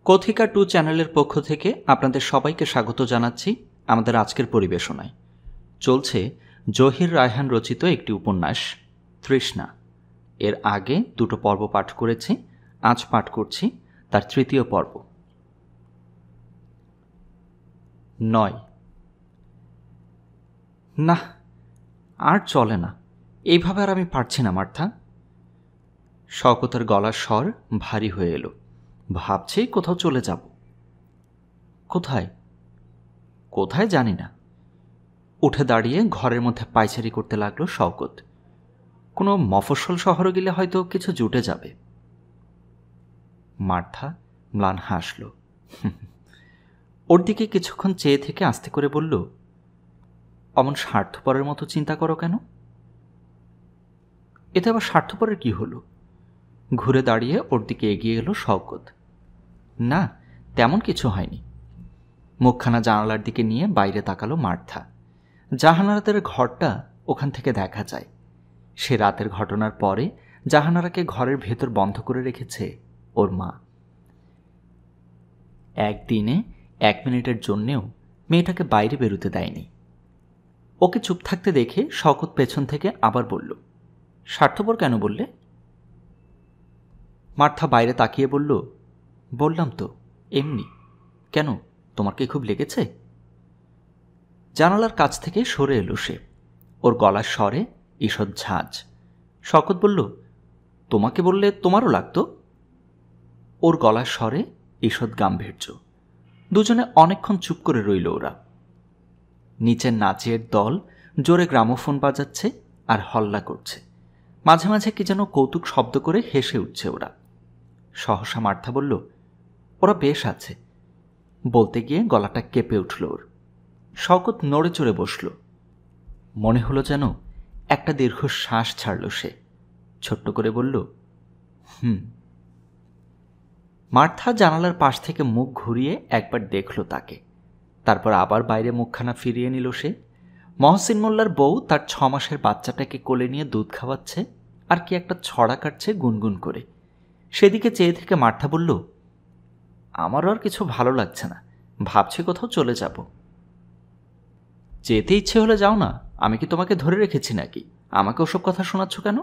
কথিকা 2 চ্যানেলের পক্ষ থেকে আপনাদের সবাইকে স্বাগত জানাচ্ছি আমাদের আজকের পরিবেশনায়। চলছে জহির রায়হান রচিত একটি উপন্যাস তৃষ্ণা। এর আগে দুটো পর্ব পাঠ করেছি, আজ পাঠ করছি তার তৃতীয় পর্ব। 9। না, আর চলে না, এইভাবে আর আমি পারছি না মার্থা। শওকতের গলার স্বর ভারী হয়ে এলো। ভাবছি কোথাও চলে যাব। কোথায় কোথায় জানি না। উঠে দাঁড়িয়ে ঘরের মধ্যে পায়চারি করতে লাগলো শওকত। কোনো মফস্বল শহরে গেলে হয়তো কিছু জুটে যাবে। মার্থা ম্লান হাসল। ওর দিকে কিছুক্ষণ চেয়ে থেকে আস্তে করে বলল, অমন স্বার্থপরের মতো চিন্তা করো কেন? এতে আবার স্বার্থপরের কি হলো? ঘুরে দাঁড়িয়ে ওর দিকে এগিয়ে এলো শওকত। না, তেমন কিছু হয়নি। মুখখানা জানালার দিকে নিয়ে বাইরে তাকালো মার্থা। জাহানারাদের ঘরটা ওখান থেকে দেখা যায়। সে রাতের ঘটনার পরে জাহানারাকে ঘরের ভেতর বন্ধ করে রেখেছে ওর মা। একদিনে 1 মিনিটের জন্যেও মেয়েটাকে বাইরে বেরোতে দেয়নি। ওকে চুপ থাকতে দেখে শওকত পেছন থেকে আবার বলল, স্বার্থপর কেন বললে? মার্থা বাইরে তাকিয়ে বলল, বললাম তো, এমনি। কেন, তোমার কি খুব লেগেছে? জানালার কাছ থেকে সরে এলো সে। ওর গলার স্বরে ঈষৎ ঝাঁজ। শওকত বলল, তোমাকে বললে তোমারও লাগতো? ওর গলার স্বরে ঈষৎ গাম্ভীর্য। দুজনে অনেকক্ষণ চুপ করে রইল ওরা। নিচের নাচের দল জোরে গ্রামোফোন বাজাচ্ছে আর হল্লা করছে। মাঝে মাঝে কি যেন কৌতুক শব্দ করে হেসে উঠছে ওরা। সহসা মার্থা বলল, ওরা বেশ আছে। বলতে গিয়ে গলাটা কেঁপে উঠল ওর। শওকত নড়ে চড়ে বসল। মনে হলো যেন একটা দীর্ঘ শ্বাস ছাড়ল সে। ছোট্ট করে বলল, মার্থা জানালার পাশ থেকে মুখ ঘুরিয়ে একবার দেখল তাকে। তারপর আবার বাইরে মুখখানা ফিরিয়ে নিল সে। মহসিন মোল্লার বউ তার 6 মাসের বাচ্চাটাকে কোলে নিয়ে দুধ খাওয়াচ্ছে আর কি একটা ছড়া কাটছে গুনগুন করে। সেদিকে চেয়ে থেকে মার্থা বলল, আমারও আর কিছু ভালো লাগছে না, ভাবছি কোথাও চলে যাব। যেতে ইচ্ছে হলে যাও না, আমি কি তোমাকে ধরে রেখেছি নাকি? আমাকে ওসব কথা শোনাচ্ছ কেন?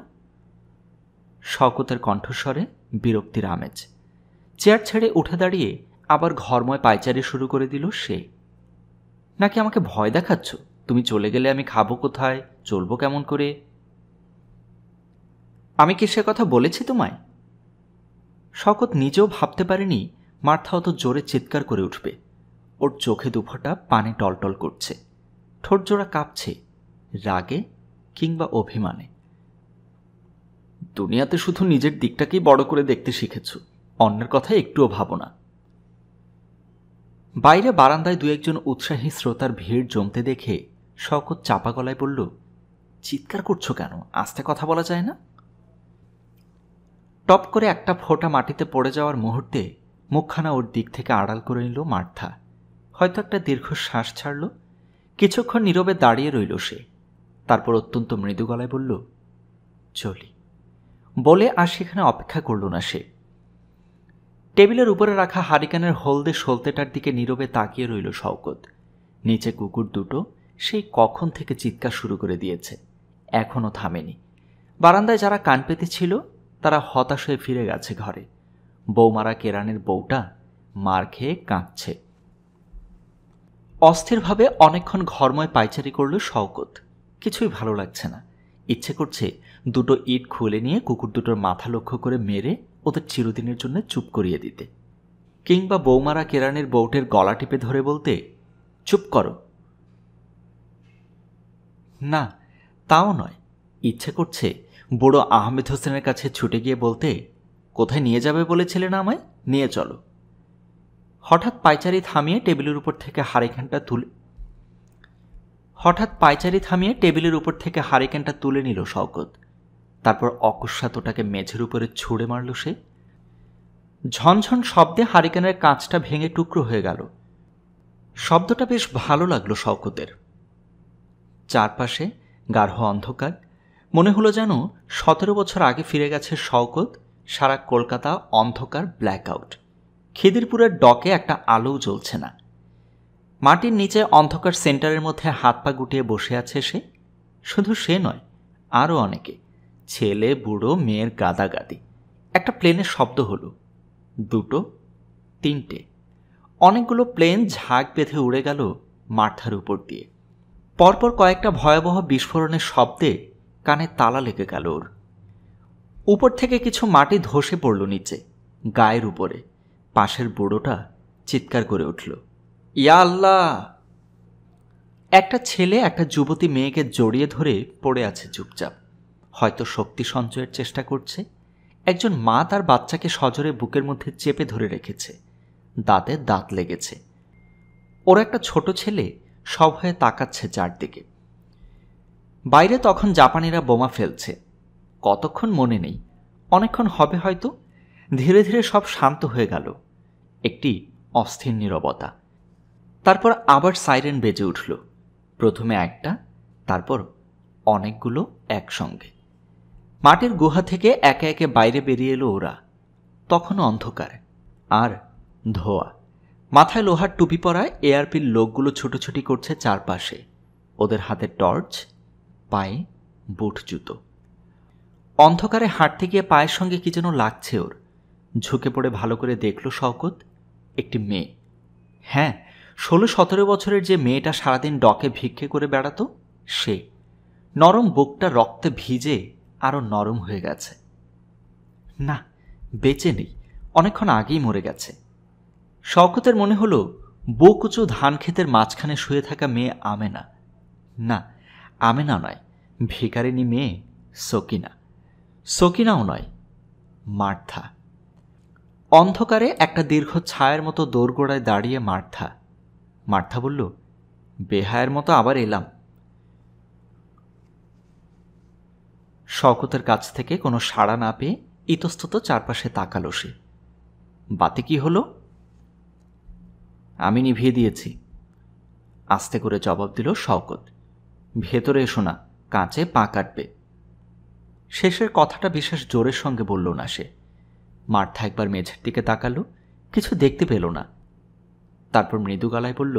শওকতের কণ্ঠস্বরে বিরক্তির আমেজ। চেয়ার ছেড়ে উঠে দাঁড়িয়ে আবার ঘরময় পায়চারি শুরু করে দিল সে। নাকি আমাকে ভয় দেখাচ্ছ? তুমি চলে গেলে আমি খাবো কোথায়, চলবো কেমন করে? আমি কি সে কথা বলেছি তোমায়? শওকত নিজেও ভাবতে পারেনি মার্থা অত জোরে চিৎকার করে উঠবে। ওর চোখে দুফোঁটা পানি টলটল করছে, ঠোঁট জোড়া কাঁপছে, রাগে কিংবা অভিমানে। দুনিয়াতে শুধু নিজের দিকটাকেই বড় করে দেখতে শিখেছ, অন্যের কথা একটুও ভাবো না। বাইরে বারান্দায় 2-1 উৎসাহী শ্রোতার ভিড় জমতে দেখে শওকত চাপা গলায় বলল, চিৎকার করছো কেন? আস্তে কথা বলা যায় না? টপ করে একটা ফোঁটা মাটিতে পড়ে যাওয়ার মুহূর্তে মুখখানা ওর দিক থেকে আড়াল করে নিল মার্থা। হয়তো একটা দীর্ঘ শ্বাস ছাড়ল। কিছুক্ষণ নীরবে দাঁড়িয়ে রইল সে। তারপর অত্যন্ত মৃদু গলায় বলল, চলি। বলে আর সেখানে অপেক্ষা করল না সে। টেবিলের উপরে রাখা হারিকেনের হলদে সলতেটার দিকে নীরবে তাকিয়ে রইল শওকত। নিচে কুকুর দুটো সেই কখন থেকে চিৎকার শুরু করে দিয়েছে, এখনও থামেনি। বারান্দায় যারা কান পেতে ছিল তারা হতাশ হয়ে ফিরে গেছে ঘরে। বৌমারা কেরানের বউটা মার খেয়ে কাঁদছে। অস্থিরভাবে অনেকক্ষণ ঘরময় পায়চারি করল শওকত। কিছুই ভালো লাগছে না। ইচ্ছে করছে দুটো ইট খুলে নিয়ে কুকুর দুটোর মাথা লক্ষ্য করে মেরে ওদের চিরদিনের জন্য চুপ করিয়ে দিতে, কিংবা বৌমারা কেরানের বউটের গলা টিপে ধরে বলতে, চুপ করো। না, তাও নয়। ইচ্ছে করছে বুড়ো আহমেদ হোসেনের কাছে ছুটে গিয়ে বলতে, কোথায় নিয়ে যাবে বলেছিলে না আমায়, নিয়ে চলো। হঠাৎ পায়চারি থামিয়ে টেবিলের উপর থেকে হারিকেনটা তুলে নিল শওকত। তারপর অকস্মাৎ ওটাকে মেঝের উপরে ছুঁড়ে মারল সে। ঝনঝন শব্দে হারিকেনের কাঁচটা ভেঙে টুকরো হয়ে গেল। শব্দটা বেশ ভালো লাগলো শওকতের। চারপাশে গাঢ় অন্ধকার। মনে হলো যেন 17 বছর আগে ফিরে গেছে শওকত। সারা কলকাতা অন্ধকার, ব্ল্যাক আউট। খিদিরপুরের ডকে একটা আলোও জ্বলছে না। মাটির নিচে অন্ধকার সেন্টারের মধ্যে হাত পা গুটিয়ে বসে আছে সে। শুধু সে নয়, আরও অনেকে, ছেলে বুড়ো মেয়ের গাদাগাদি। একটা প্লেনের শব্দ হলো, দুটো, তিনটে, অনেকগুলো প্লেন ঝাঁক বেঁধে উড়ে গেল মাথার উপর দিয়ে। পরপর কয়েকটা ভয়াবহ বিস্ফোরণের শব্দে কানে তালা লেগে গেল ওর। উপর থেকে কিছু মাটি ধসে পড়ল নিচে, গায়ের উপরে। পাশের বুড়োটা চিৎকার করে উঠল, ইয়া আল্লাহ! একটা ছেলে একটা যুবতী মেয়েকে জড়িয়ে ধরে পড়ে আছে চুপচাপ, হয়তো শক্তি সঞ্চয়ের চেষ্টা করছে। একজন মা তার বাচ্চাকে সজোরে বুকের মধ্যে চেপে ধরে রেখেছে, দাঁতে দাঁত লেগেছে। ওর একটা ছোট ছেলে সভয়ে তাকাচ্ছে চারদিকে। বাইরে তখন জাপানিরা বোমা ফেলছে। কতক্ষণ মনে নেই, অনেকক্ষণ হবে হয়তো। ধীরে ধীরে সব শান্ত হয়ে গেল, একটি অস্থির নীরবতা। তারপর আবার সাইরেন বেজে উঠল, প্রথমে একটা, তারপর অনেকগুলো একসঙ্গে। মাটির গুহা থেকে একে একে বাইরে বেরিয়ে এলো ওরা। তখনও অন্ধকার আর ধোয়া। মাথায় লোহার টুপি পরা এআরপির লোকগুলো ছুটোছুটি করছে চারপাশে, ওদের হাতে টর্চ, পায়ে বুট জুতো। অন্ধকারে হাঁটতে গিয়ে পায়ের সঙ্গে কি যেন লাগছে ওর। ঝুঁকে পড়ে ভালো করে দেখল শওকত, একটি মেয়ে। হ্যাঁ, 16-17 বছরের যে মেয়েটা সারাদিন ডকে ভিক্ষে করে বেড়াতো, সে। নরম বুকটা রক্তে ভিজে আরও নরম হয়ে গেছে। না, বেঁচে নেই, অনেকক্ষণ আগেই মরে গেছে। শওকতের মনে হলো বুক উঁচু ধান ক্ষেতের মাঝখানে শুয়ে থাকা মেয়ে আমেনা। না, আমেনা নয়, ভিখারিনী মেয়ে সকিনা। সকিনাও নয়, মার্থা। অন্ধকারে একটা দীর্ঘ ছায়ার মতো দোরগোড়ায় দাঁড়িয়ে মার্থা। মার্থা বলল, বেহায়ের মতো আবার এলাম। শওকতের কাছ থেকে কোনো সাড়া না পেয়ে ইতস্তত চারপাশে তাকালো সে। বাতি কি হলো? আমি নিভিয়ে দিয়েছি, আস্তে করে জবাব দিল শওকত। ভেতরে এসো না, কাঁচে পা কাটবে। শেষের কথাটা বিশেষ জোরের সঙ্গে বলল না সে। মার্থা একবার মেঝের দিকে তাকালো, কিছু দেখতে পেল না। তারপর মৃদু গলায় বলল,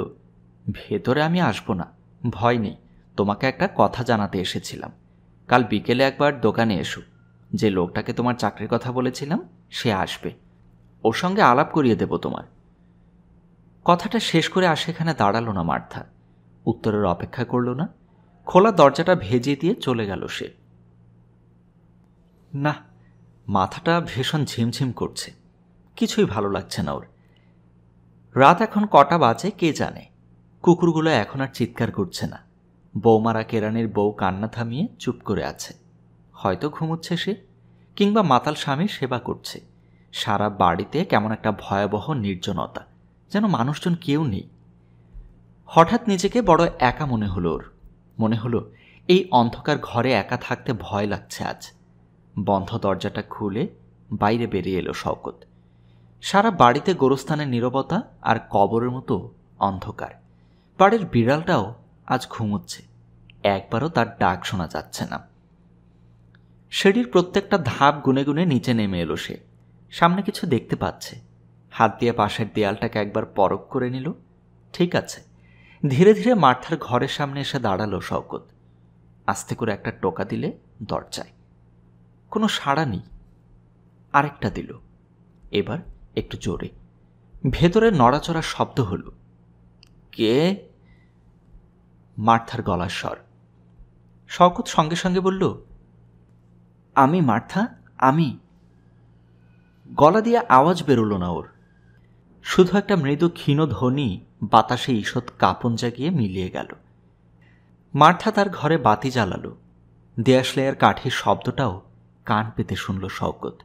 ভেতরে আমি আসবো না, ভয় নেই। তোমাকে একটা কথা জানাতে এসেছিলাম। কাল বিকেলে একবার দোকানে এসো। যে লোকটাকে তোমার চাকরির কথা বলেছিলাম সে আসবে, ওর সঙ্গে আলাপ করিয়ে দেব তোমার। কথাটা শেষ করে আর সেখানে দাঁড়ালো না মার্থা, উত্তরের অপেক্ষা করল না। খোলা দরজাটা ভেজিয়ে দিয়ে চলে গেল সে। না, মাথাটা ভীষণ ঝিমঝিম করছে, কিছুই ভালো লাগছে না ওর। রাত এখন কটা বাজে কে জানে। কুকুরগুলো এখন আর চিৎকার করছে না। বৌমারা কেরানির বউ কান্না থামিয়ে চুপ করে আছে, হয়তো ঘুমোচ্ছে সে, কিংবা মাতাল স্বামীর সেবা করছে। সারা বাড়িতে কেমন একটা ভয়াবহ নির্জনতা, যেন মানুষজন কেউ নেই। হঠাৎ নিজেকে বড় একা মনে হলো ওর। মনে হলো এই অন্ধকার ঘরে একা থাকতে ভয় লাগছে আজ। বন্ধ দরজাটা খুলে বাইরে বেরিয়ে এলো শওকত। সারা বাড়িতে গোরস্থানের নীরবতা আর কবরের মতো অন্ধকার। বাড়ির বিড়ালটাও আজ ঘুমোচ্ছে, একবারও তার ডাক শোনা যাচ্ছে না। সিঁড়ির প্রত্যেকটা ধাপ গুনে গুনে নিচে নেমে এলো সে। সামনে কিছু দেখতে পাচ্ছে। হাত দিয়ে পাশের দেয়ালটাকে একবার পরখ করে নিল, ঠিক আছে। ধীরে ধীরে মার্থার ঘরের সামনে এসে দাঁড়ালো শওকত। আস্তে করে একটা টোকা দিলে দরজায়, কোনো সাড়া নেই। আরেকটা দিল, এবার একটু জোরে। ভেতরে নড়াচড়ার শব্দ হলো। কে? মার্থার গলার স্বর। শওকত সঙ্গে সঙ্গে বলল, আমি মার্থা, আমি। গলা দিয়ে আওয়াজ বেরোলো না ওর, শুধু একটা মৃদু ক্ষীণ ধ্বনি বাতাসে ঈষৎ কাঁপন জাগিয়ে মিলিয়ে গেল। মার্থা তার ঘরে বাতি জ্বালালো। দেয়াশলাইয়ের কাঠের শব্দটাও কান পেতে শুনল শওকত।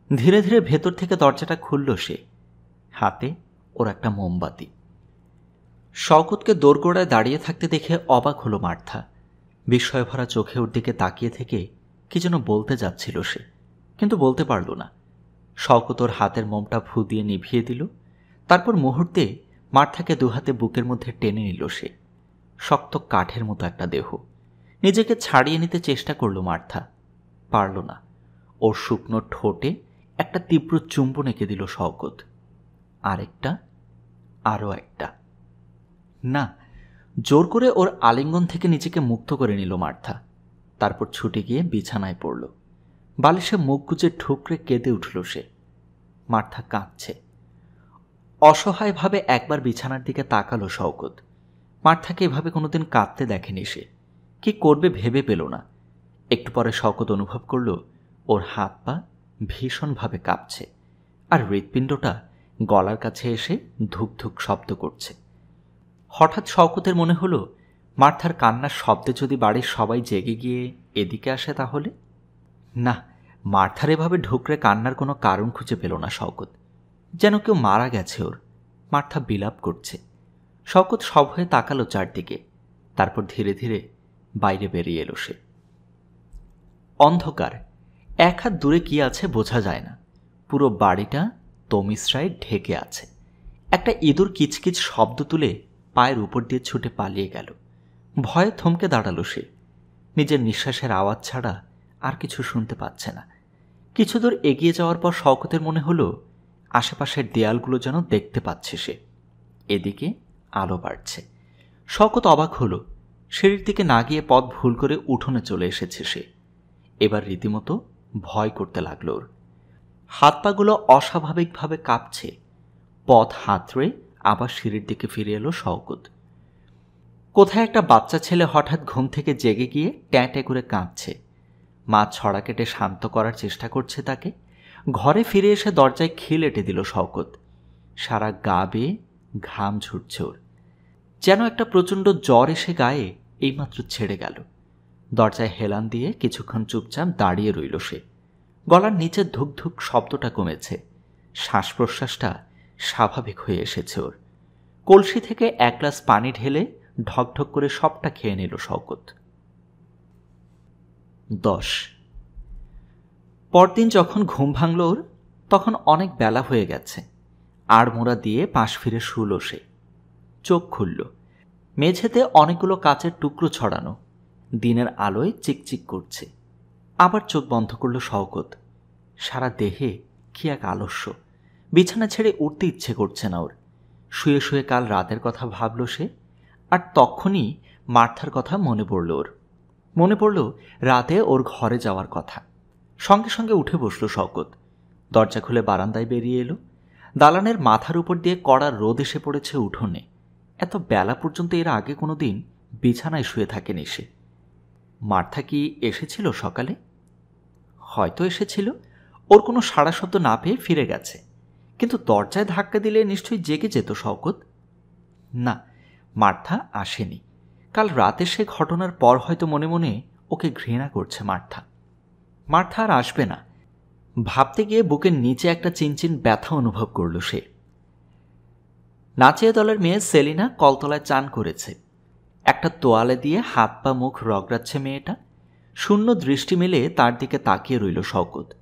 ধীরে ধীরে ভেতর থেকে দরজাটা খুলল সে, হাতে ওর একটা মোমবাতি। শওকতকে দোরগোড়ায় দাঁড়িয়ে থাকতে দেখে অবাক হলো মার্থা। বিস্ময় ভরা চোখে ওর দিকে তাকিয়ে থেকে কি যেন বলতে যাচ্ছিল সে, কিন্তু বলতে পারল না। শওকত ওর হাতের মোমটা ফু দিয়ে নিভিয়ে দিল। তারপর মুহূর্তে মার্থাকে দুহাতে বুকের মধ্যে টেনে নিল সে। শক্ত কাঠের মতো একটা দেহ। নিজেকে ছাড়িয়ে নিতে চেষ্টা করল মার্থা, পারল না। ওর শুকনো ঠোঁটে একটা তীব্র চুম্বন এঁকে দিল শওকত। আরেকটা, আরও একটা। না, জোর করে ওর আলিঙ্গন থেকে নিজেকে মুক্ত করে নিল মার্থা। তারপর ছুটে গিয়ে বিছানায় পড়ল। বালিশে মুখ গুজে ঠুকরে কেঁদে উঠল সে। মার্থা কাঁদছে। অসহায়ভাবে একবার বিছানার দিকে তাকালো শওকত। মার্থাকে এভাবে কোনোদিন কাঁদতে দেখেনি সে। কি করবে ভেবে পেল না। একটু পরে শওকত অনুভব করল ওর হাত পা ভীষণভাবে কাঁপছে, আর হৃৎপিণ্ডটা গলার কাছে এসে ধুক ধুক শব্দ করছে। হঠাৎ শওকতের মনে হলো, মার্থার কান্নার শব্দে যদি বাড়ির সবাই জেগে গিয়ে এদিকে আসে তাহলে? না, মার্থার এভাবে ঢুকরে কান্নার কোনো কারণ খুঁজে পেল না শওকত। যেন কেউ মারা গেছে ওর। মার্থা বিলাপ করছে। শওকত সব হয়ে তাকালো চারদিকে। তারপর ধীরে ধীরে বাইরে বেরিয়ে এলো সে। অন্ধকার। এক হাত দূরে কি আছে বোঝা যায় না। পুরো বাড়িটা তমিশ্রায় ঢেকে আছে। একটা ইঁদুর কিচকিচ শব্দ তুলে পায়ের উপর দিয়ে ছুটে পালিয়ে গেল। ভয়ে থমকে দাঁড়ালো সে। নিজের নিঃশ্বাসের আওয়াজ ছাড়া আর কিছু শুনতে পাচ্ছে না। কিছু দূর এগিয়ে যাওয়ার পর শওকতের মনে হলো আশেপাশের দেয়ালগুলো যেন দেখতে পাচ্ছে সে। এদিকে আলো বাড়ছে। শওকত অবাক হলো। সিঁড়ির দিকে না গিয়ে পথ ভুল করে উঠোনে চলে এসেছে সে। এবার রীতিমতো ভয় করতে লাগলো ওর। হাত পাগুলো অস্বাভাবিকভাবে কাঁপছে। পথ হাতড়ে আবার সিঁড়ির দিকে ফিরে এলো শওকত। কোথায় একটা বাচ্চা ছেলে হঠাৎ ঘুম থেকে জেগে গিয়ে ট্যাঁ করে কাঁদছে। মা ছড়া কেটে শান্ত করার চেষ্টা করছে তাকে। ঘরে ফিরে এসে দরজায় খিল এঁটে দিল শওকত। সারা গা বেয়ে ঘাম ঝুরছে ওর। যেন একটা প্রচণ্ড জ্বর এসে গায়ে এইমাত্র ছেড়ে গেল। দরজায় হেলান দিয়ে কিছুক্ষণ চুপচাপ দাঁড়িয়ে রইল সে। গলার নিচে ধুক ধুক শব্দটা কমেছে। শ্বাস প্রশ্বাসটা স্বাভাবিক হয়ে এসেছে ওর। কলসি থেকে এক গ্লাস পানি ঢেলে ঢকঢক করে সবটা খেয়ে নিল শওকত। 10। পরদিন যখন ঘুম ভাঙল ওর, তখন অনেক বেলা হয়ে গেছে। আড়মোড়া দিয়ে পাশ ফিরে শুল সে। চোখ খুলল। মেঝেতে অনেকগুলো কাচের টুকরো ছড়ানো। দিনের আলোয় চিকচিক করছে। আবার চোখ বন্ধ করল শওকত। সারা দেহে কি এক আলস্য। বিছানা ছেড়ে উঠতে ইচ্ছে করছে না ওর। শুয়ে শুয়ে কাল রাতের কথা ভাবল সে। আর তখনই মার্থার কথা মনে পড়ল ওর। মনে পড়ল রাতে ওর ঘরে যাওয়ার কথা। সঙ্গে সঙ্গে উঠে বসল শওকত। দরজা খুলে বারান্দায় বেরিয়ে এলো। দালানের মাথার উপর দিয়ে কড়া রোদ এসে পড়েছে উঠোনে। এত বেলা পর্যন্ত এর আগে কোনো দিন বিছানায় শুয়ে থাকেনি সে। মার্থা কি এসেছিল সকালে? হয়তো এসেছিল। ওর কোনো সাড়া শব্দ না পেয়ে ফিরে গেছে। কিন্তু দরজায় ধাক্কা দিলে নিশ্চয়ই জেগে যেত শওকত। না, মার্থা আসেনি। কাল রাতে সে ঘটনার পর হয়তো মনে মনে ওকে ঘৃণা করছে মার্থা। মার্থা আর আসবে না ভাবতে গিয়ে বুকের নিচে একটা চিনচিন ব্যথা অনুভব করল সে। নাচিয়ে দলের মেয়ে সেলিনা কলতলায় চান করেছে। একটা তোয়ালে দিয়ে হাত পা মুখ রগড়াচ্ছে মেয়েটা। শূন্য দৃষ্টি মেলে তার দিকে তাকিয়ে রইল শওকত।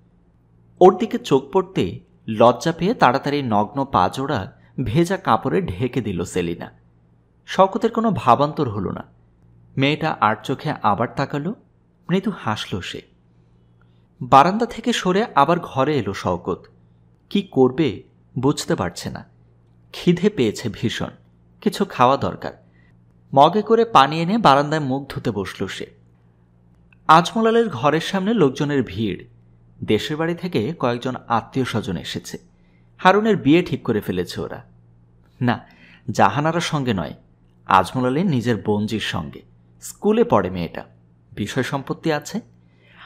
ওর দিকে চোখ পড়তে লজ্জা পেয়ে তাড়াতাড়ি নগ্ন পা জোড়া ভেজা কাপড়ে ঢেকে দিল সেলিনা। শওকতের কোনো ভাবান্তর হলো না। মেয়েটা আর চোখে আবার তাকালো। মৃদু হাসল সে। বারান্দা থেকে সরে আবার ঘরে এলো শওকত। কি করবে বুঝতে পারছে না। খিদে পেয়েছে ভীষণ। কিছু খাওয়া দরকার। মগে করে পানি এনে বারান্দায় মুখ ধুতে বসল সে। আজমলালের ঘরের সামনে লোকজনের ভিড়। দেশের বাড়ি থেকে কয়েকজন আত্মীয় স্বজন এসেছে। হারুনের বিয়ে ঠিক করে ফেলেছে ওরা। না, জাহানারার সঙ্গে নয়, আজমলালের নিজের বোনজির সঙ্গে। স্কুলে পড়ে মেয়েটা। বিষয় সম্পত্তি আছে।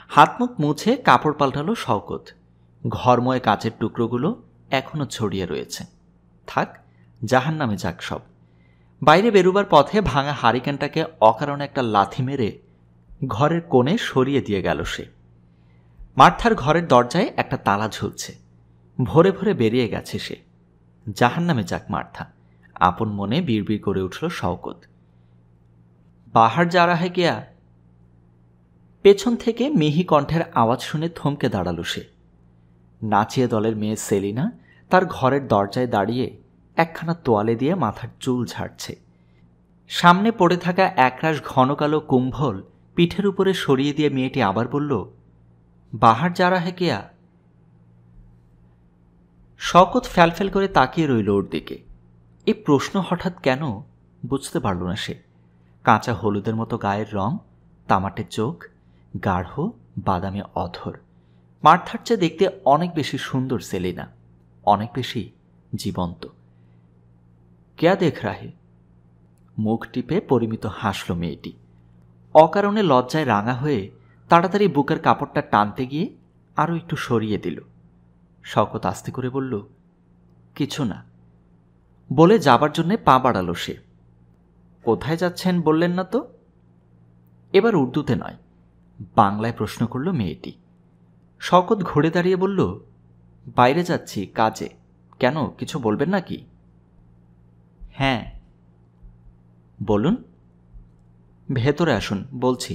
হাত মুখ মুছে কাপড় পাল্টালো শওকত। ঘরময় কাচের টুকরোগুলো এখনো ছড়িয়ে রয়েছে। থাক, জাহান্নামে যাক সব। বাইরে বেরোবার পথে ভাঙা হারিকেনটাকে অকারণে একটা লাথি মেরে ঘরের কোণে সরিয়ে দিয়ে গেল সে। মার্থার ঘরের দরজায় একটা তালা ঝুলছে। ভোরে ভোরে বেরিয়ে গেছে সে। জাহান্নামে যাক মার্থা, আপন মনে বিড়বিড় করে উঠল শওকত। বাহার যা রাহে গিয়া। পেছন থেকে মিহি কণ্ঠের আওয়াজ শুনে থমকে দাঁড়ালো সে। নাচিয়ে দলের মেয়ে সেলিনা তার ঘরের দরজায় দাঁড়িয়ে একখানা তোয়ালে দিয়ে মাথার চুল ঝাড়ছে। সামনে পড়ে থাকা একরাশ ঘন কালো কুম্ভল পিঠের উপরে সরিয়ে দিয়ে মেয়েটি আবার বলল, বাহার যা রাহে গিয়া। শওকত ফ্যালফ্যাল করে তাকিয়ে রইল ওর দিকে। এই প্রশ্ন হঠাৎ কেন বুঝতে পারল না সে। কাঁচা হলুদের মতো গায়ের রং, তামাটে চোখ, গাঢ় বাদামি অধর। মার্থার চেয়ে দেখতে অনেক বেশি সুন্দর সেলিনা, অনেক বেশি জীবন্ত। ক্যা দেখ রাহে? মুখ টিপে পরিমিত হাসল মেয়েটি। অকারণে লজ্জায় রাঙা হয়ে তাড়াতাড়ি বুকের কাপড়টা টানতে গিয়ে আরও একটু সরিয়ে দিল। শওকত আস্তে করে বলল, কিছু না, বলে যাবার জন্যে পা বাড়ালো সে। কোথায় যাচ্ছেন বললেন না তো? এবার উর্দুতে নয়, বাংলায় প্রশ্ন করল মেয়েটি। শওকত ঘুরে দাঁড়িয়ে বলল, বাইরে যাচ্ছি কাজে। কেন, কিছু বলবেন নাকি? হ্যাঁ। বলুন। ভেতরে আসুন, বলছি।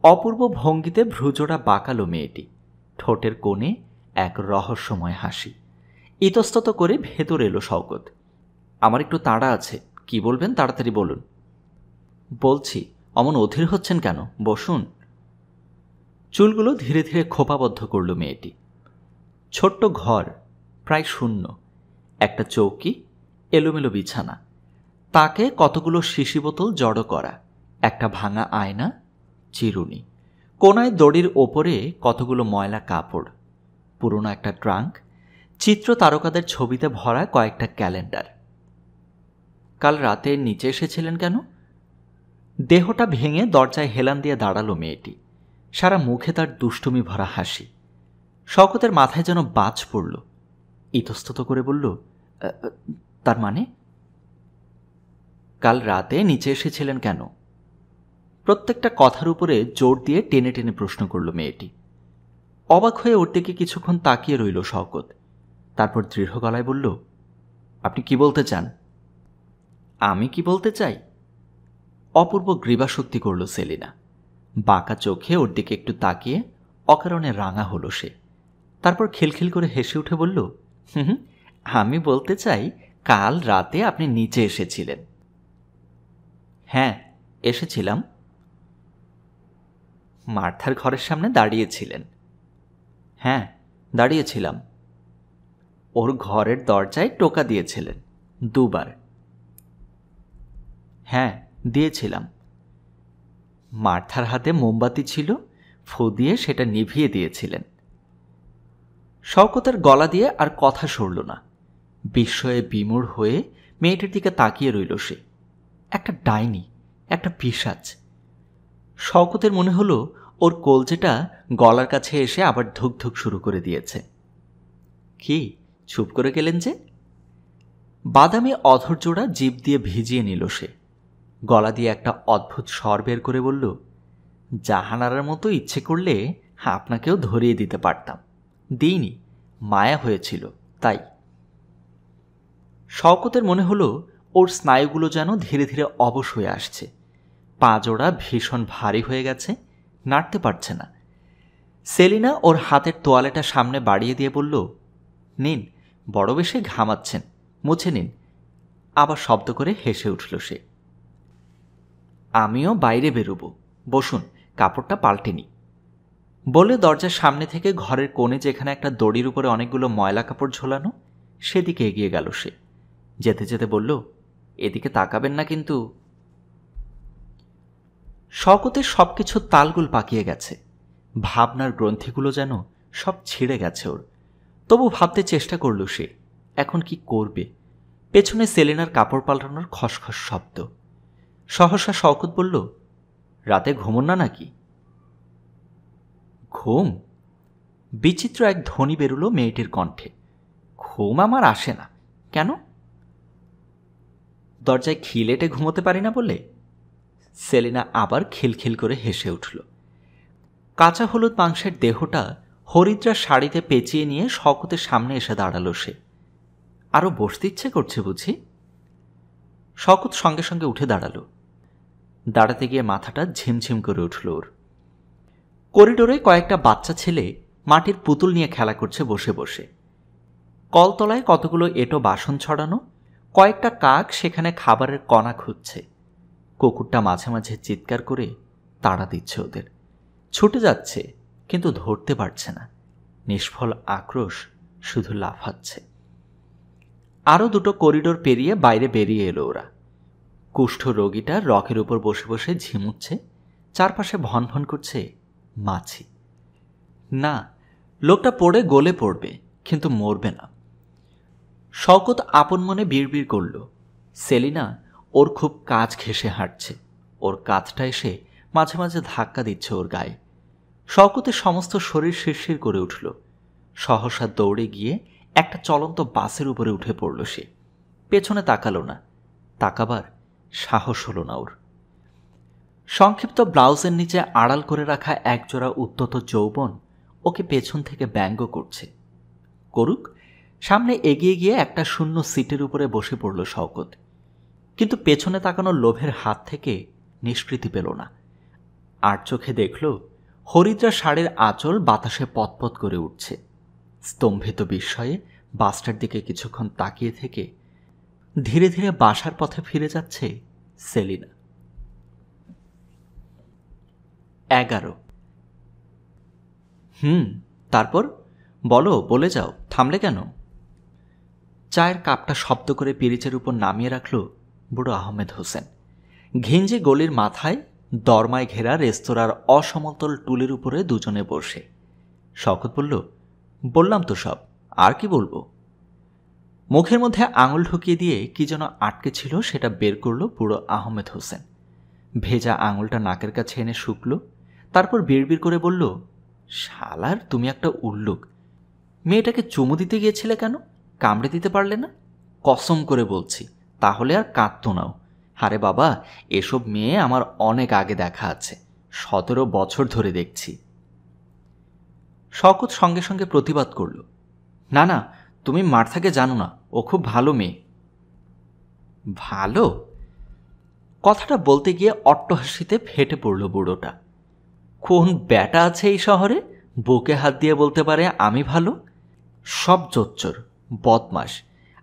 অপূর্ব ভঙ্গিতে ভ্রুজোড়া বাঁকালো মেয়েটি। ঠোঁটের কোণে এক রহস্যময় হাসি। ইতস্তত করে ভেতরে এলো শওকত। আমার একটু তাড়া আছে, কি বলবেন তাড়াতাড়ি বলুন। বলছি, অমন অধীর হচ্ছেন কেন, বসুন। চুলগুলো ধীরে ধীরে খোপাবদ্ধ করল মেয়েটি। ছোট্ট ঘর, প্রায় শূন্য। একটা চৌকি, এলোমেলো বিছানা, তাকে কতগুলো শিশি বোতল জড়ো করা, একটা ভাঙা আয়না, চিরুনি, কোনায় দড়ির ওপরে কতগুলো ময়লা কাপড়, পুরনো একটা ট্রাঙ্ক, চিত্র তারকাদের ছবিতে ভরা কয়েকটা ক্যালেন্ডার। কাল রাতে নিচে এসেছিলেন কেন? দেহটা ভেঙে দরজায় হেলান দিয়ে দাঁড়ালো মেয়েটি। সারা মুখে তার দুষ্টুমি ভরা হাসি। শওকতের মাথায় যেন বাজ পড়ল। ইতস্তত করে বলল, তার মানে? কাল রাতে নিচে এসেছিলেন কেন? প্রত্যেকটা কথার উপরে জোর দিয়ে টেনে টেনে প্রশ্ন করল মেয়েটি। অবাক হয়ে ওর দিকে কিছুক্ষণ তাকিয়ে রইল শওকত। তারপর দৃঢ় গলায় বলল, আপনি কি বলতে চান? আমি কি বলতে চাই? অপূর্ব গ্রীবাশক্তি করল সেলিনা। বাঁকা চোখে ওর দিকে একটু তাকিয়ে অকারণে রাঙা হলো সে। তারপর খিলখিল করে হেসে উঠে বলল, আমি বলতে চাই কাল রাতে আপনি নিচে এসেছিলেন। হ্যাঁ, এসেছিলাম। মার্থার ঘরের সামনে দাঁড়িয়েছিলেন? হ্যাঁ, দাঁড়িয়েছিলাম। ওর ঘরের দরজায় টোকা দিয়েছিলেন? 2 বার। হ্যাঁ, দিয়েছিলাম। মার্থার হাতে মোমবাতি ছিল, ফু দিয়ে সেটা নিভিয়ে দিয়েছিলেন। শওকতের গলা দিয়ে আর কথা সরল না। বিস্ময়ে বিমূঢ় হয়ে মেয়েটির দিকে তাকিয়ে রইল সে। একটা ডাইনি, একটা পিশাচ। শওকতের মনে হলো ওর কলজেটা গলার কাছে এসে আবার ধুক ধুক শুরু করে দিয়েছে। কি চুপ করে গেলেন যে? বাদামি অধৈর্যটা জিভ দিয়ে ভিজিয়ে নিল সে। গলা দিয়ে একটা অদ্ভুত স্বর বের করে বলল, জাহানারার মতো ইচ্ছে করলে আপনাকেও ধরিয়ে দিতে পারতাম, দিইনি, মায়া হয়েছিল তাই। শওকতের মনে হলো ওর স্নায়ুগুলো যেন ধীরে ধীরে অবশ হয়ে আসছে। পা জোড়া ভীষণ ভারী হয়ে গেছে, নাড়তে পারছে না। সেলিনা ওর হাতের তোয়ালেটা সামনে বাড়িয়ে দিয়ে বলল, নিন, বড় বেশি ঘামাচ্ছেন, মুছে নিন। আবার শব্দ করে হেসে উঠল সে। আমিও বাইরে বেরোবো, বসুন, কাপড়টা পাল্টে নি। বলে দরজার সামনে থেকে ঘরের কোণে যেখানে একটা দড়ির উপরে অনেকগুলো ময়লা কাপড় ঝোলানো, সেদিকে এগিয়ে গেল সে। যেতে যেতে বলল, এদিকে তাকাবেন না কিন্তু। শওকতের সবকিছু তালগুল পাকিয়ে গেছে। ভাবনার গ্রন্থিগুলো যেন সব ছিঁড়ে গেছে ওর। তবু ভাবতে চেষ্টা করল সে, এখন কি করবে। পেছনে সেলিনার কাপড় পাল্টানোর খসখস শব্দ। সহসা শওকত বলল, রাতে ঘুমোন না নাকি? ঘুম? বিচিত্র এক ধ্বনি বেরুলো মেয়েটির কণ্ঠে। ঘুম আমার আসে না। কেন? দরজায় খিলেটে ঘুমোতে পারি না বলে? সেলিনা আবার খিলখিল করে হেসে উঠল। কাঁচা হলুদ মাংসের দেহটা হরিদ্রার শাড়িতে পেঁচিয়ে নিয়ে শওকতের সামনে এসে দাঁড়ালো সে। আরও বসতে ইচ্ছে করছে বুঝি? শওকত সঙ্গে সঙ্গে উঠে দাঁড়ালো। দাঁড়াতে গিয়ে মাথাটা ঝিমঝিম করে উঠল ওর। করিডোরে কয়েকটা বাচ্চা ছেলে মাটির পুতুল নিয়ে খেলা করছে বসে বসে। কলতলায় কতগুলো এঁটো বাসন ছড়ানো, কয়েকটা কাক সেখানে খাবারের কণা খুঁজছে। কুকুরটা মাঝে মাঝে চিৎকার করে তাড়া দিচ্ছে ওদের। ছুটে যাচ্ছে, কিন্তু ধরতে পারছে না। নিষ্ফল আক্রোশ শুধু লাফাচ্ছে। আরও 2টো করিডোর পেরিয়ে বাইরে বেরিয়ে এলো ওরা। কুষ্ঠ রোগীটা রকের উপর বসে বসে ঝিমুচ্ছে, চারপাশে ভনভন করছে মাছি। না, লোকটা পড়ে গলে পড়বে, কিন্তু মরবে না। শওকত আপন মনে বিড়বিড় করল, সেলিনা ওর খুব কাজ ঘেঁষে হাঁটছে, ওর কাঁধটা এসে মাঝে মাঝে ধাক্কা দিচ্ছে ওর গায়ে। শওকতের সমস্ত শরীর শিরশির করে উঠল। সহসা দৌড়ে গিয়ে একটা চলন্ত বাসের উপরে উঠে পড়ল সে। পেছনে তাকালো না, তাকাবার সাহস হলো না ওর। সংক্ষিপ্ত ব্লাউজের নিচে আড়াল করে রাখা একজোড়া উদ্যত যৌবন ওকে পেছন থেকে ব্যঙ্গ করছে। করুক, সামনে এগিয়ে গিয়ে একটা শূন্য সিটের উপরে বসে পড়ল শওকত। কিন্তু পেছনে তাকানোর লোভের হাত থেকে নিষ্কৃতি পেল না। আর চোখে দেখল হরিদ্রা শাড়ির আঁচল বাতাসে পতপত করে উঠছে। স্তম্ভিত বিস্ময়ে বাসটার দিকে কিছুক্ষণ তাকিয়ে থেকে ধীরে ধীরে বাসার পথে ফিরে যাচ্ছে সেলিনা। 11। তারপর বলো, বলে যাও, থামলে কেন? চায়ের কাপটা শব্দ করে পিরিচের উপর নামিয়ে রাখল বুড়ো আহমেদ হোসেন। ঘিঞ্জি গলির মাথায় দরমায় ঘেরা রেস্তোরাঁর অসমতল টুলের উপরে দুজনে বসে। শওকত বলল, বললাম তো সব, আর কি বলবো? মুখের মধ্যে আঙুল ঢুকিয়ে দিয়ে কি যেন আটকে ছিল সেটা বের করল বুড়ো আহমেদ হোসেন। ভেজা আঙুলটা নাকের কাছে এনে শুকল, তারপর বিড়বিড় করে বলল, শালার তুমি একটা উল্লুক। মেয়েটাকে চুমু দিতে গিয়েছিলে কেন? কামড়ে দিতে পারলে না? কসম করে বলছি, তাহলে আর কাঁদতো নাও। আরে বাবা, এসব মেয়ে আমার অনেক আগে দেখা আছে, 17 বছর ধরে দেখছি। শওকত সঙ্গে সঙ্গে প্রতিবাদ করল, না না, তুমি মার্থাকে জানো না, ও খুব ভালো মেয়ে। ভালো? কথাটা বলতে গিয়ে অট্টহাসিতে ফেটে পড়ল বুড়োটা। কোন ব্যাটা আছে এই শহরে বুকে হাত দিয়ে বলতে পারে আমি ভালো? সব জোচ্চোর, বদমাস।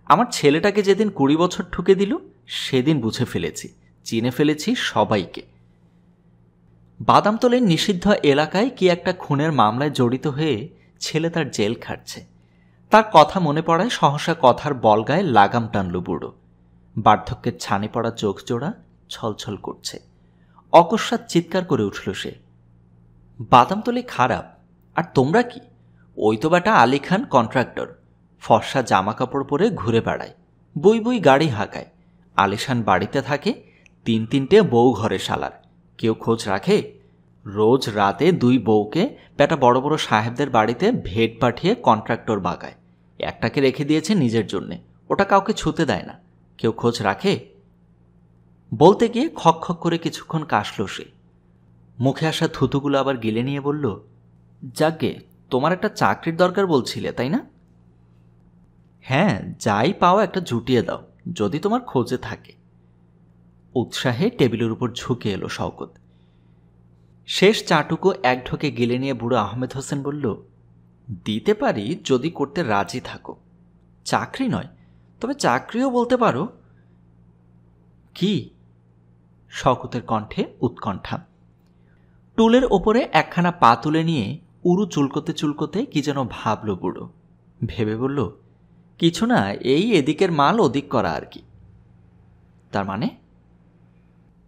আমার ছেলেটাকে যেদিন 20 বছর ঠুকে দিল সেদিন বুঝে ফেলেছি, চিনে ফেলেছি সবাইকে। বাদামতলের নিষিদ্ধ এলাকায় কি একটা খুনের মামলায় জড়িত হয়ে ছেলে তার জেল খাটছে। তার কথা মনে পড়ায় সহসা কথার বলগায় লাগাম টানল বুড়ো। বার্ধক্যের ছানি পড়া চোখ জোড়া ছলছল করছে। অকস্মাৎ চিৎকার করে উঠল সে, বাদামতলি খারাপ, আর তোমরা কি? ওই তো বেটা আলী খান কন্ট্রাক্টর, ফর্সা জামা কাপড় পরে ঘুরে বেড়ায়, বই বই গাড়ি হাঁকায়, আলিশান বাড়িতে থাকে, 3-3টে বউ ঘরে শালার, কেউ খোঁজ রাখে? রোজ রাতে 2 বউকে বেটা বড় বড় সাহেবদের বাড়িতে ভেট পাঠিয়ে কন্ট্রাক্টর বাগায়। একটাকে রেখে দিয়েছে নিজের জন্যে, ওটা কাউকে ছুতে দেয় না। কেউ খোঁজ রাখে? বলতে গিয়ে খক খক করে কিছুক্ষণ কাশল সে। মুখে আসা থুতুগুলো আবার গিলে নিয়ে বলল, যাকগে, তোমার একটা চাকরির দরকার বলছিলে, তাই না? হ্যাঁ, যাই পাও একটা জুটিয়ে দাও, যদি তোমার খোঁজে থাকে। উৎসাহে টেবিলের উপর ঝুঁকে এলো শওকত। শেষ চাটুকু এক ঢোকে গিলে নিয়ে বুড়ো আহমেদ হোসেন বলল, দিতে পারি যদি করতে রাজি থাকো। চাকরি নয়, তবে চাকরিও বলতে পারো। কি? শওকতের কণ্ঠে উৎকণ্ঠা। টুলের ওপরে একখানা পা তুলে নিয়ে উরু চুলকোতে চুলকোতে কি যেন ভাবল বুড়ো। ভেবে বলল, কিছু না, এই এদিকের মাল ওদিক করা আর কি। তার মানে?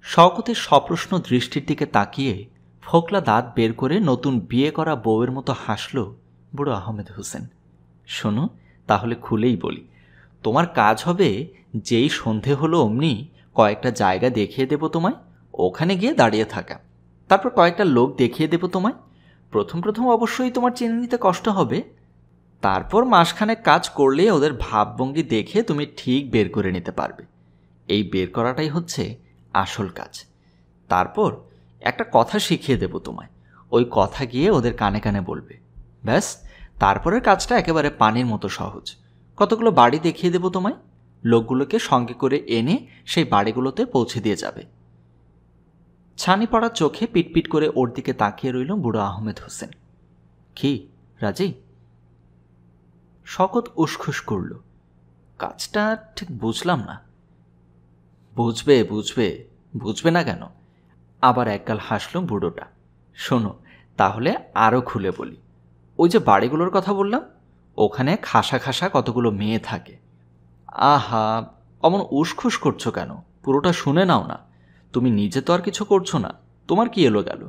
শওকতের সপ্রশ্ন দৃষ্টির দিকে তাকিয়ে ফোকলা দাঁত বের করে নতুন বিয়ে করা বউয়ের মতো হাসল বুড়ো আহমেদ হোসেন। শোনো, তাহলে খুলেই বলি, তোমার কাজ হবে যেই সন্ধে হলো অমনি কয়েকটা জায়গা দেখিয়ে দেব তোমায়, ওখানে গিয়ে দাঁড়িয়ে থাকা। তারপর কয়েকটা লোক দেখিয়ে দেব তোমায়। প্রথম প্রথম অবশ্যই তোমার চিনে নিতে কষ্ট হবে, তারপর মাসখানেক কাজ করলে ওদের ভাবভঙ্গি দেখে তুমি ঠিক বের করে নিতে পারবে। এই বের করাটাই হচ্ছে আসল কাজ। তারপর একটা কথা শিখিয়ে দেব তোমায়, ওই কথা গিয়ে ওদের কানে কানে বলবে, ব্যাস। তারপরের কাজটা একেবারে পানির মতো সহজ। কতগুলো বাড়ি দেখিয়ে দেব তোমায়, লোকগুলোকে সঙ্গে করে এনে সেই বাড়িগুলোতে পৌঁছে দিয়ে যাবে। ছানি পড়া চোখে পিটপিট করে ওর দিকে তাকিয়ে রইল বুড়ো আহমেদ হোসেন। কি, রাজি? শওকত উসখুস করল, কাজটা ঠিক বুঝলাম না। বুঝবে বুঝবে, বুঝবে না কেন? আবার একগাল হাসল বুড়োটা। শোনো, তাহলে আরও খুলে বলি। ওই যে বাড়িগুলোর কথা বললাম, ওখানে খাসা খাসা কতগুলো মেয়ে থাকে। আহা, অমন উসখুস করছো কেন? পুরোটা শুনে নাও না। তুমি নিজে তো আর কিছু করছো না, তোমার কি এলো গেল?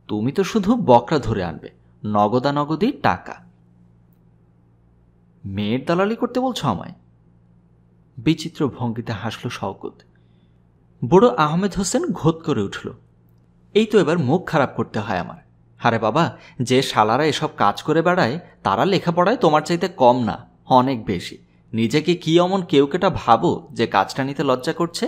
তুমি তো শুধু বকরা ধরে আনবে, নগদানগদি টাকা। মেয়ের দালালি করতে বলছো আমায়? বিচিত্র ভঙ্গিতে হাসল শওকত। বুড়ো আহমেদ হোসেন ঘোত করে উঠল। এই তো এবার মুখ খারাপ করতে হয় আমার। আরে বাবা, যে শালারা এসব কাজ করে বেড়ায় তারা লেখাপড়ায় তোমার চাইতে কম না, অনেক বেশি। নিজেকে কি অমন কেউকেটা ভাবো যে কাজটা নিতে লজ্জা করছে?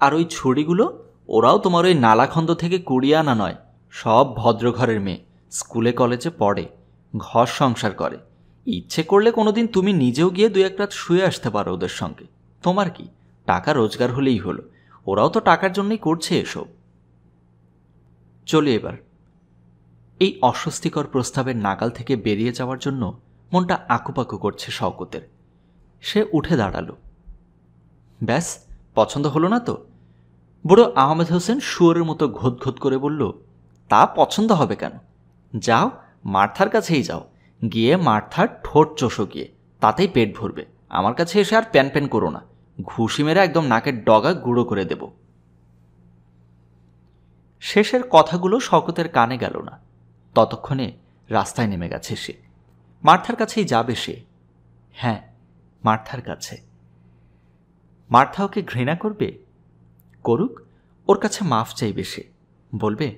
আর ওই ছুরিগুলো, ওরাও তোমার ওই নালাখন্দ থেকে কুড়িয়ে আনা নয়, সব ভদ্রঘরের মেয়ে, স্কুলে কলেজে পড়ে, ঘর সংসার করে। ইচ্ছে করলে কোনোদিন তুমি নিজেও গিয়ে 2-1 রাত শুয়ে আসতে পারো ওদের সঙ্গে। তোমার কি, টাকা রোজগার হলেই হলো। ওরাও তো টাকার জন্যই করছে এসব। চলি এবার। এই অস্বস্তিকর প্রস্তাবের নাগাল থেকে বেরিয়ে যাওয়ার জন্য মনটা আকুপাকু করছে শওকতের। সে উঠে দাঁড়ালো। ব্যাস, পছন্দ হলো না তো? বুড়ো আহমেদ হোসেন শুয়োরের মতো ঘোত করে বলল, তা পছন্দ হবে কেন? যাও, মার্থার কাছেই যাও, গিয়ে মার্থার ঠোঁট চষো গিয়ে, তাতেই পেট ভরবে। আমার কাছে এসে আর প্যান প্যান করো না, ঘুষি মেরে একদম নাকের ডগা গুঁড়ো করে দেব। শেষের কথাগুলো শওকতের কানে গেল না। ততক্ষণে রাস্তায় নেমে গেছে সে। মার্থার কাছেই যাবে সে। হ্যাঁ, মার্থার কাছে। মার্থা ওকে ঘৃণা করবে? করুক, ওর কাছে মাফ চাইবে সে। বলবে,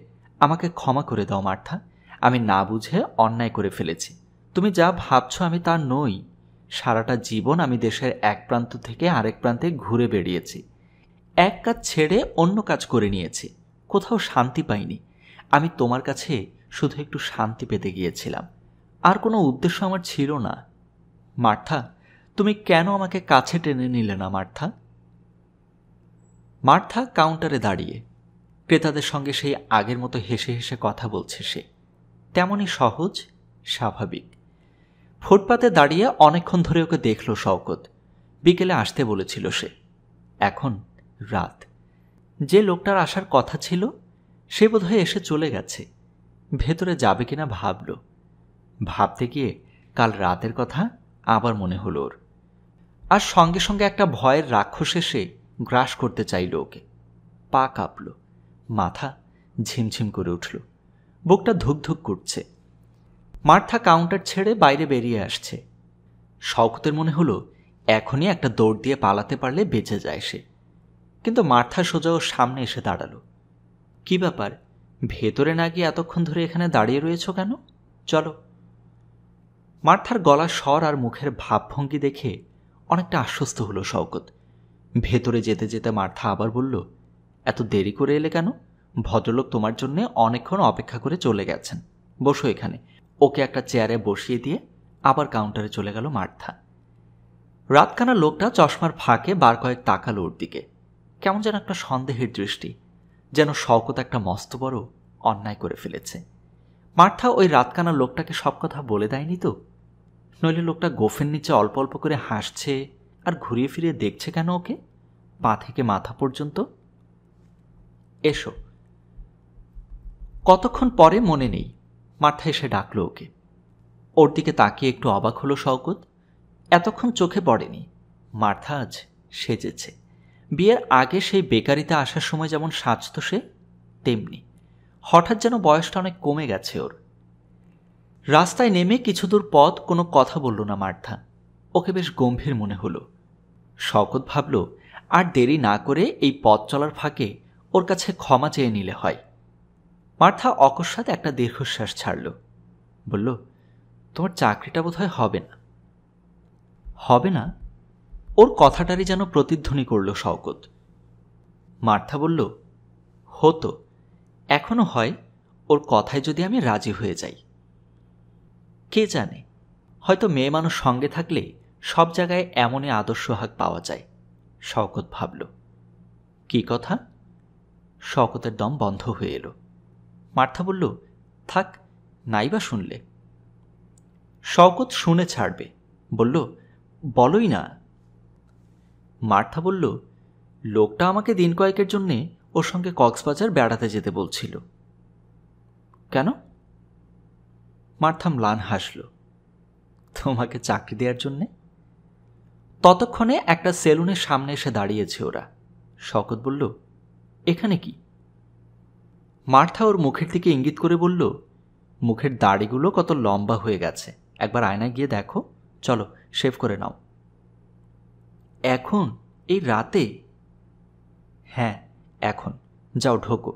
আমাকে ক্ষমা করে দাও মার্থা, আমি না বুঝে অন্যায় করে ফেলেছি। তুমি যা ভাবছ আমি তা নই। সারাটা জীবন আমি দেশের এক প্রান্ত থেকে আরেক প্রান্তে ঘুরে বেড়িয়েছি। এক কাজ ছেড়ে অন্য কাজ করে নিয়েছি, কোথাও শান্তি পাইনি। আমি তোমার কাছে শুধু একটু শান্তি পেতে গিয়েছিলাম, আর কোনো উদ্দেশ্য আমার ছিল না। মার্থা, তুমি কেন আমাকে কাছে টেনে নিলে না মার্থা? মার্থা কাউন্টারে দাঁড়িয়ে ক্রেতাদের সঙ্গে সেই আগের মতো হেসে হেসে কথা বলছে সে, তেমনই সহজ স্বাভাবিক। ফুটপাতে দাঁড়িয়ে অনেকক্ষণ ধরে ওকে দেখল শওকত। বিকেলে আসতে বলেছিল সে। এখন রাত। যে লোকটার আসার কথা ছিল সে বোধহয় এসে চলে গেছে। ভেতরে যাবে কিনা ভাবল। ভাবতে গিয়ে কাল রাতের কথা আবার মনে হলো ওর। আর সঙ্গে সঙ্গে একটা ভয়ের রাক্ষস এসে গ্রাস করতে চাইল ওকে। পা কাঁপল, মাথা ঝিমঝিম করে উঠল, বুকটা ধুকধুক করছে। মার্থা কাউন্টার ছেড়ে বাইরে বেরিয়ে আসছে। শওকতের মনে হলো এখনই একটা দৌড় দিয়ে পালাতে পারলে বেঁচে যায় সে। কিন্তু মার্থা সোজা ওর সামনে এসে দাঁড়ালো। কি ব্যাপার, ভেতরে না গিয়ে এতক্ষণ ধরে এখানে দাঁড়িয়ে রয়েছ কেন? চলো। মার্থার গলার স্বর আর মুখের ভাবভঙ্গি দেখে অনেকটা আশ্বস্ত হলো শওকত। ভেতরে যেতে যেতে মার্থা আবার বলল, এত দেরি করে এলে কেন? ভদ্রলোক তোমার জন্য অনেকক্ষণ অপেক্ষা করে চলে গেছেন, বসো এখানে। ওকে একটা চেয়ারে বসিয়ে দিয়ে আবার কাউন্টারে চলে গেল মার্থা। রাতকানা লোকটা চশমার ফাঁকে বার কয়েক তাকালো ওর দিকে, কেমন যেন একটা সন্দেহের দৃষ্টি, যেন শওকত একটা মস্ত বড় অন্যায় করে ফেলেছে। মার্থা ওই রাতকানা লোকটাকে সব কথা বলে দেয়নি তো? নইলে লোকটা গোফের নিচে অল্প অল্প করে হাসছে আর ঘুরিয়ে ফিরিয়ে দেখছে কেন ওকে, পা থেকে মাথা পর্যন্ত? এসো। কতক্ষণ পরে মনে নেই, মার্থা এসে ডাকলো ওকে। ওর দিকে তাকিয়ে একটু অবাক হলো শওকত। এতক্ষণ চোখে পড়েনি মার্থা আজ সেজেছে। বিয়ের আগে সেই বেকারিতে আসার সময় যেমন সাজত সে, তেমনি। হঠাৎ যেন বয়সটা অনেক কমে গেছে ওর। রাস্তায় নেমে কিছু দূর পথ কোনো কথা বলল না মার্থা। ওকে বেশ গম্ভীর মনে হলো। শওকত ভাবল আর দেরি না করে এই পথ চলার ফাঁকে ওর কাছে ক্ষমা চেয়ে নিলে হয়। মার্থা অকস্মাৎ একটা দীর্ঘশ্বাস ছাড়ল। বলল, তোমার চাকরিটা বোধহয় হবে না। হবে না? ওর কথাটারই যেন প্রতিধ্বনি করল শওকত। মার্থা বলল, হতো, এখনো হয়, ওর কথায় যদি আমি রাজি হয়ে যাই। কে জানে, হয়তো মেয়ে মানুষ সঙ্গে থাকলে সব জায়গায় এমনই আদর্শ হাক পাওয়া যায়, শওকত ভাবল। কি কথা? শওকতের দম বন্ধ হয়ে এলো। মার্থা বলল, থাক, নাইবা শুনলে। শওকত শুনে ছাড়বে, বলল, বলোই না। মার্থা বলল, লোকটা আমাকে দিন কয়েকের জন্যে ওর সঙ্গে কক্সবাজার বেড়াতে যেতে বলছিল। কেন? মার্থা ম্লান হাসল। তোমাকে চাকরি দেওয়ার জন্যে। ততক্ষণে একটা সেলুনের সামনে এসে দাঁড়িয়েছে ওরা। শওকত বলল, এখানে কি? মার্থা ওর মুখের দিকে ইঙ্গিত করে বলল, মুখের দাড়িগুলো কত লম্বা হয়ে গেছে, একবার আয়নায় গিয়ে দেখো, চলো শেভ করে নাও। এখন? এই রাতে? হ্যাঁ এখন, যাও ঢোকো।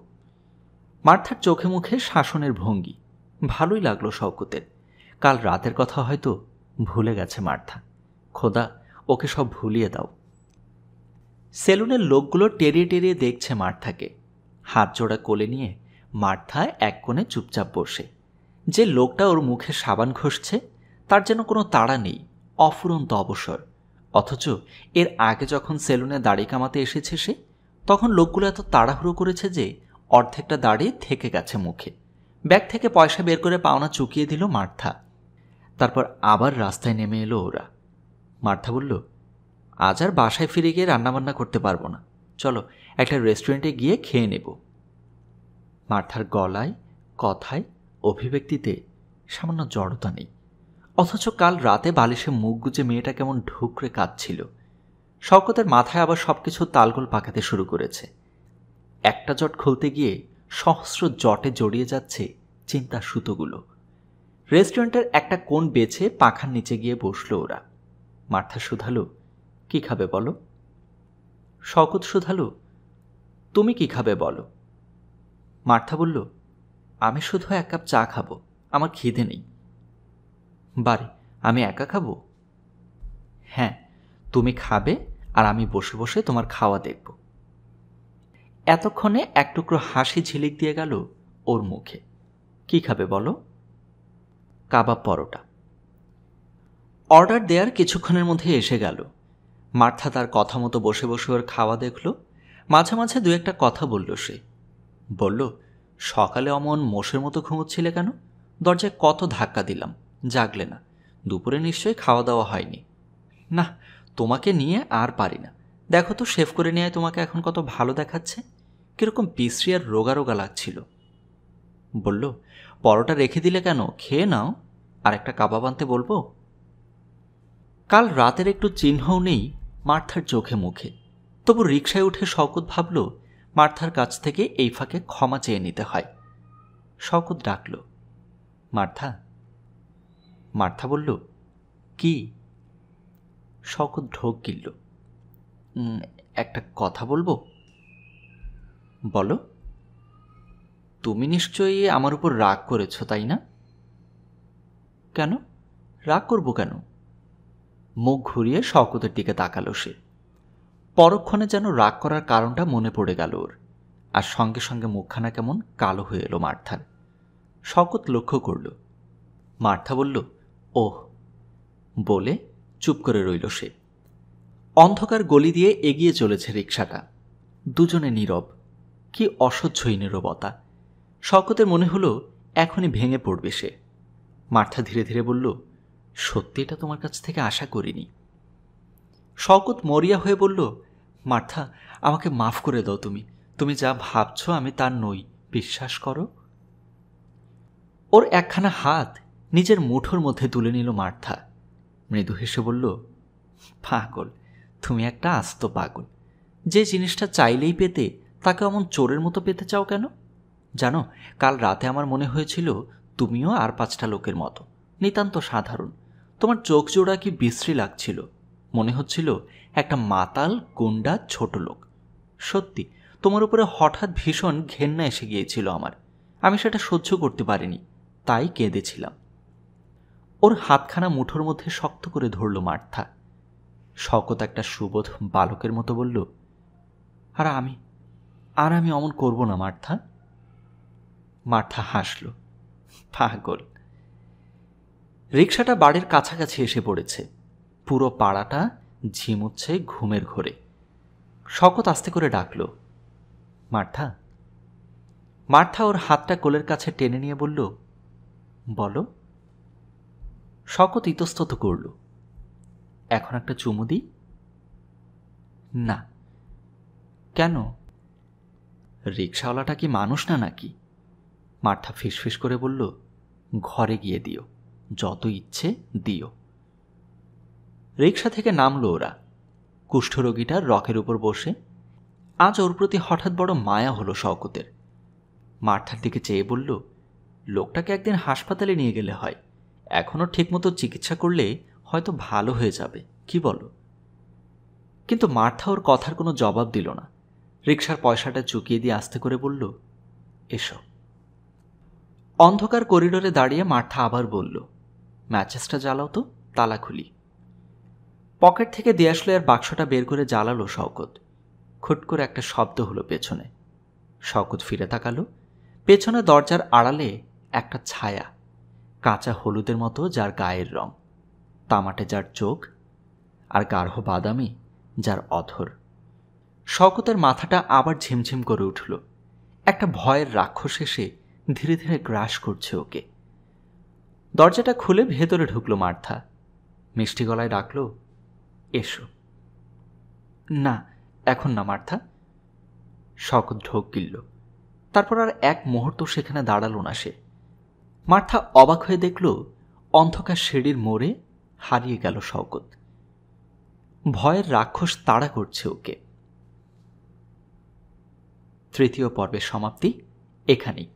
মার্থার চোখে মুখে শাসনের ভঙ্গি। ভালোই লাগলো শওকতের। কাল রাতের কথা হয়তো ভুলে গেছে মার্থা। খোদা, ওকে সব ভুলিয়ে দাও। সেলুনের লোকগুলো টেরিয়ে টেরিয়ে দেখছে মার্থাকে। হাত জোড়া কোলে নিয়ে মার্থা এক কোণে চুপচাপ বসে। যে লোকটা ওর মুখে সাবান ঘষছে তার যেন কোনো তাড়া নেই, অফুরন্ত অবসর। অথচ এর আগে যখন সেলুনে দাড়ি কামাতে এসেছে সে, তখন লোকগুলো এত তাড়াহুড়ো করেছে যে অর্ধেকটা দাড়ি থেকে গেছে মুখে। ব্যাগ থেকে পয়সা বের করে পাওনা চুকিয়ে দিল মার্থা। তারপর আবার রাস্তায় নেমে এলো ওরা। মার্থা বলল, আজ আর বাসায় ফিরে গিয়ে রান্নাবান্না করতে পারবো না, চলো একটা রেস্টুরেন্টে গিয়ে খেয়ে নেব। মার্থার গলায়, কথায়, অভিব্যক্তিতে সামান্য জড়তা নেই। অথচ কাল রাতে বালিশে মুখ গুজে মেয়েটা কেমন ঢুকরে কাঁদছিল। শওকতের মাথায় আবার সবকিছু তালগোল পাকাতে শুরু করেছে। একটা জট খুলতে গিয়ে সহস্র জটে জড়িয়ে যাচ্ছে চিন্তার সুতোগুলো। রেস্টুরেন্টের একটা কোণ বেছে পাখার নিচে গিয়ে বসলো ওরা। মার্থা শুধালো, কি খাবে বলো? শওকত শুধালো, তুমি কি খাবে বলো? মার্থা বলল, আমি শুধু এক কাপ চা খাবো, আমার খিদে নেই। বারে, আমি একা খাবো? হ্যাঁ, তুমি খাবে আর আমি বসে বসে তোমার খাওয়া দেখব। এতক্ষণে এক টুকরো হাসি ঝিলিক দিয়ে গেল ওর মুখে। কি খাবে বলো? কাবাব পরোটা। অর্ডার দেওয়ার কিছুক্ষণের মধ্যে এসে গেল। মার্থা তার কথা মতো বসে বসে ওর খাওয়া দেখল। মাঝে মাঝে দু একটা কথা বলল সে। বলল, সকালে অমন মোষের মতো ঘুমোচ্ছিলে কেন? দরজায় কত ধাক্কা দিলাম, জাগলে না। দুপুরে নিশ্চয়ই খাওয়া দাওয়া হয়নি। না, তোমাকে নিয়ে আর পারি না। দেখো তো শেভ করে নেয় তোমাকে এখন কত ভালো দেখাচ্ছে, কিরকম বিশ্রী আর রোগা রোগা লাগছিল। বলল, পরোটা রেখে দিলে কেন, খেয়ে নাও, আর একটা কাবাব আনতে বলবো? কাল রাতের একটু চিহ্নও নেই মার্থার চোখে মুখে। তবু রিকশায় উঠে শওকত ভাবল মার্থার কাছ থেকে এই ফাঁকে ক্ষমা চেয়ে নিতে হয়। শওকত ডাকল, মার্থা। মার্থা বলল, কি? শওকত ঢোক গিলল, একটা কথা বলবো। বলো। তুমি নিশ্চয়ই আমার উপর রাগ করেছ, তাই না? কেন রাগ করব কেন? মুখ ঘুরিয়ে শওকতের দিকে তাকালো সে। পরক্ষণে যেন রাগ করার কারণটা মনে পড়ে গেল ওর, আর সঙ্গে সঙ্গে মুখখানা কেমন কালো হয়ে এলো মার্থার। শওকত লক্ষ্য করল। মার্থা বলল, ওহ, বলে চুপ করে রইল সে। অন্ধকার গলি দিয়ে এগিয়ে চলেছে রিকশাটা। দুজনে নীরব। কি অসহ্যই নীরবতা। শওকতের মনে হলো এখনই ভেঙে পড়বে সে। মার্থা ধীরে ধীরে বলল, সত্যি এটা তোমার কাছ থেকে আশা করিনি। শওকত মরিয়া হয়ে বলল, মার্থা, আমাকে মাফ করে দাও। তুমি যা ভাবছ আমি তার নই, বিশ্বাস করো। ওর একখানা হাত নিজের মুঠোর মধ্যে তুলে নিল মার্থা। মৃদু হেসে বলল, পাগল, তুমি একটা আস্ত পাগল। যে জিনিসটা চাইলেই পেতে তাকে অমন চোরের মতো পেতে চাও কেন? জানো, কাল রাতে আমার মনে হয়েছিল তুমিও আর 5টা লোকের মতো, নিতান্ত সাধারণ। তোমার চোখ জোড়া কি বিশ্রী লাগছিল। মনে হচ্ছিল একটা মাতাল গুন্ডা ছোট লোক। সত্যি, তোমার উপরে হঠাৎ ভীষণ ঘেন্না এসে গিয়েছিল আমার। আমি সেটা সহ্য করতে পারিনি, তাই কেঁদেছিলাম। ওর হাতখানা মুঠোর মধ্যে শক্ত করে ধরল মার্থা। শওকত একটা সুবোধ বালকের মতো বলল, আর আমি অমন করব না মার্থা। মার্থা হাসল, পাগল। রিকশাটা বাড়ির কাছাকাছি এসে পড়েছে। পুরো পাড়াটা ঝিমুচ্ছে ঘুমের ঘোরে। শওকত আস্তে করে ডাকল, মার্থা। মার্থা ওর হাতটা কোলের কাছে টেনে নিয়ে বলল, বলো। শওকত ইতস্তত করল, এখন একটা চুমু দিই? না। কেন? রিকশাওয়ালাটা কি মানুষ না নাকি? মার্থা ফিসফিস করে বলল, ঘরে গিয়ে দিও, যত ইচ্ছে দিও। রিকশা থেকে নামলো ওরা। কুষ্ঠরোগীটার রকের উপর বসে। আজ ওর প্রতি হঠাৎ বড় মায়া হলো শওকতের। মার্থার দিকে চেয়ে বলল, লোকটাকে একদিন হাসপাতালে নিয়ে গেলে হয়, এখনও ঠিকমতো চিকিৎসা করলে হয়তো ভালো হয়ে যাবে, কি বলো? কিন্তু মার্থা ওর কথার কোনো জবাব দিল না। রিকশার পয়সাটা চুকিয়ে দিয়ে আস্তে করে বলল, এসো। অন্ধকার করিডোরে দাঁড়িয়ে মার্থা আবার বলল, ম্যাচেসটা জ্বালাও তো, তালা খুলি। পকেট থেকে দিয়াশলাইয়ের বাক্সটা বের করে জ্বালালো শওকত। খুট করে একটা শব্দ হলো পেছনে। শওকত ফিরে তাকালো। পেছনে দরজার আড়ালে একটা ছায়া, কাঁচা হলুদের মতো যার গায়ের রং, তামাটে যার চোখ, আর গাঢ় বাদামি যার অধর। শওকতের মাথাটা আবার ঝিমঝিম করে উঠল। একটা ভয়ের রাক্ষস এসে ধীরে ধীরে গ্রাস করছে ওকে। দরজাটা খুলে ভেতরে ঢুকলো মার্থা। মিষ্টি গলায় ডাকল, এসো। না, এখন না মার্থা। শওকত ঢোক গিলল। তারপর আর এক মুহূর্ত সেখানে দাঁড়ালো না সে। মার্থা অবাক হয়ে দেখল, অন্ধকার সিঁড়ির মোড়ে হারিয়ে গেল শওকত। ভয়ের রাক্ষস তাড়া করছে ওকে। তৃতীয় পর্বের সমাপ্তি এখানেই।